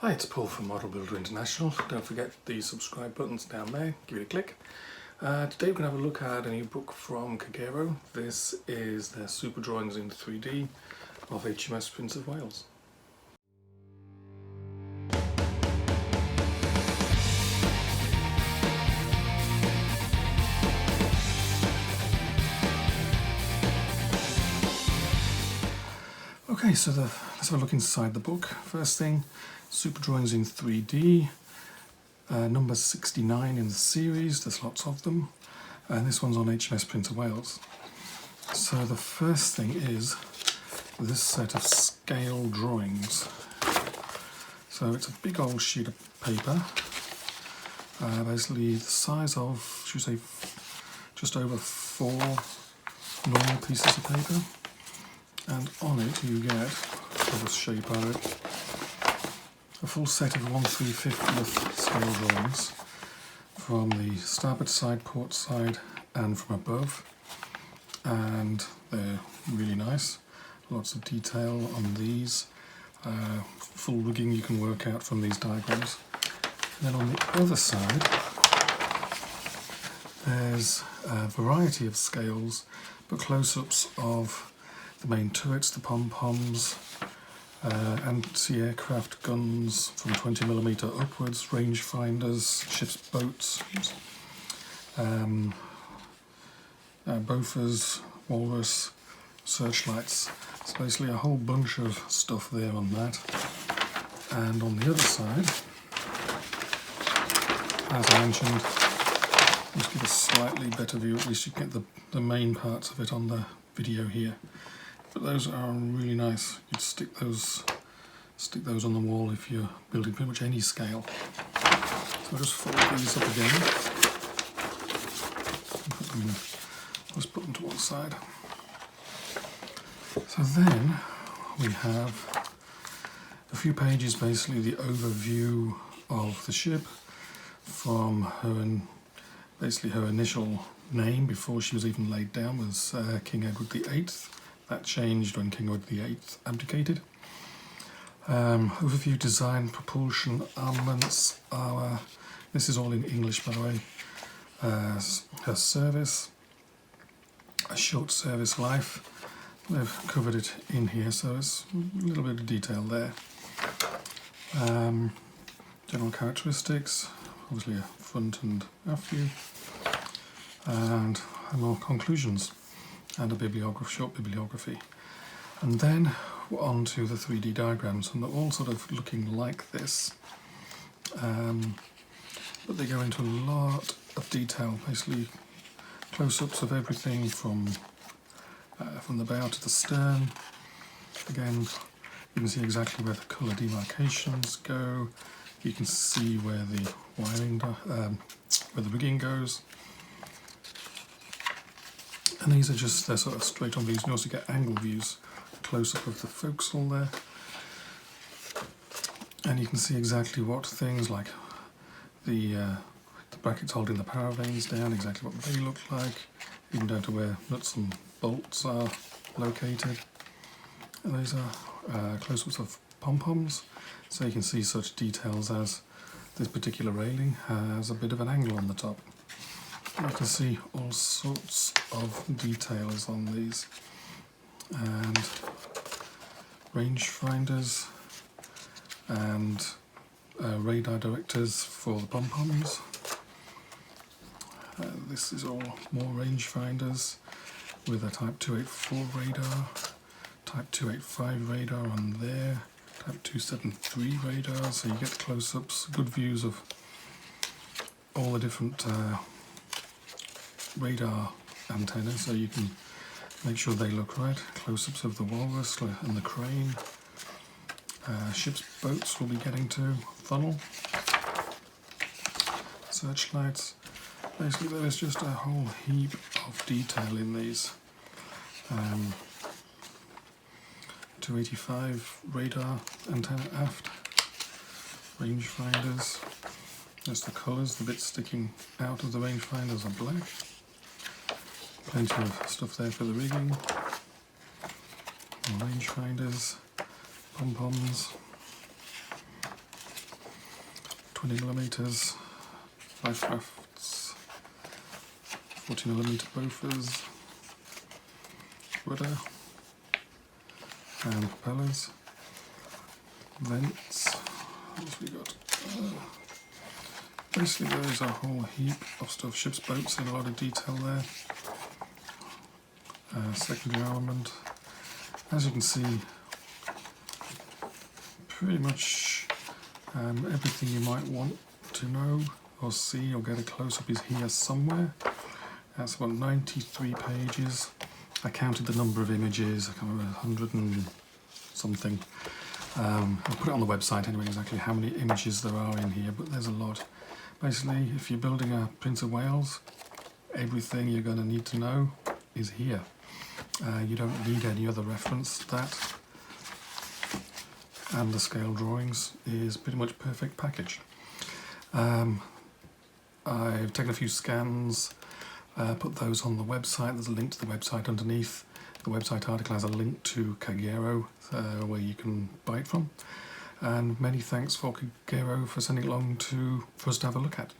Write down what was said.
Hi, it's Paul from Model Builder International. Don't forget the subscribe buttons down there, give it a click. Today we're going to have a look at a new book from Kagero. This is their Super Drawings in 3D of HMS Prince of Wales. Okay, so let's have a look inside the book. First thing, Super Drawings in 3D, number 69 in the series, there's lots of them, and this one's on HMS Prince of Wales. So the first thing is this set of scale drawings. So it's a big old sheet of paper, basically the size of, should we say, just over 4 normal pieces of paper. And on it you get, I'll just show you part of it, a full set of 1/350th scale drawings from the starboard side, port side and from above, and they're really nice, lots of detail on these, full rigging you can work out from these diagrams. And then on the other side there's a variety of scales but close-ups of the main turrets, the pom-poms, anti-aircraft guns from 20mm upwards, rangefinders, ships, boats, Bofors, walrus, searchlights. It's basically a whole bunch of stuff there on that. And on the other side, as I mentioned, let's get a slightly better view, at least you get the main parts of it on the video here. But those are really nice. You'd stick those on the wall if you're building pretty much any scale. So I'll just fold these up again. Just put them to one side. So then we have a few pages, basically the overview of the ship from her initial name before she was even laid down was King Edward VIII. That changed when King Edward VIII abdicated. Overview, design, propulsion, armaments, our... This is all in English, by the way. Her service, a short service life. They've covered it in here, so it's a little bit of detail there. General characteristics, obviously a front and aft view, and more conclusions. And a short bibliography. And then we're on to the 3D diagrams, and they're all sort of looking like this. But they go into a lot of detail, basically close-ups of everything from the bow to the stern. Again, you can see exactly where the colour demarcations go. You can see where the wiring, where the rigging goes. And these are just, they're sort of straight on views. You can also get angle views, close-up of the forecastle there. And you can see exactly what things like the brackets holding the power vanes down, exactly what they look like, even down to where nuts and bolts are located. And these are close-ups of pom-poms, so you can see such details as this particular railing has a bit of an angle on the top. You can see all sorts of details on these, and rangefinders and radar directors for the pom-poms. This is all more rangefinders with a Type 284 radar, Type 285 radar on there, Type 273 radar, so you get close-ups, good views of all the different radar antennas, so you can make sure they look right. Close-ups of the walrus and the crane. Ships, boats we'll be getting to. Funnel. Searchlights. Basically there is just a whole heap of detail in these. 285 radar antenna aft. Rangefinders. There's the colours, the bits sticking out of the rangefinders are black. Plenty of stuff there for the rigging. Rangefinders, pom-poms, 20mm life rafts, 40mm bofers, rudder and propellers, vents. What else we got? Basically there's a whole heap of stuff, ship's boats in a lot of detail there. Secondary armament. As you can see, pretty much everything you might want to know or see or get a close-up is here somewhere. That's about 93 pages. I counted the number of images, I can't remember, 100 and something. I'll put it on the website anyway, exactly how many images there are in here, but there's a lot. Basically, if you're building a Prince of Wales, everything you're going to need to know is here. You don't need any other reference. That and the scale drawings is pretty much perfect package. I've taken a few scans, put those on the website. There's a link to the website underneath. The website article has a link to Kagero where you can buy it from. And many thanks for Kagero for sending it along for us to have a look at.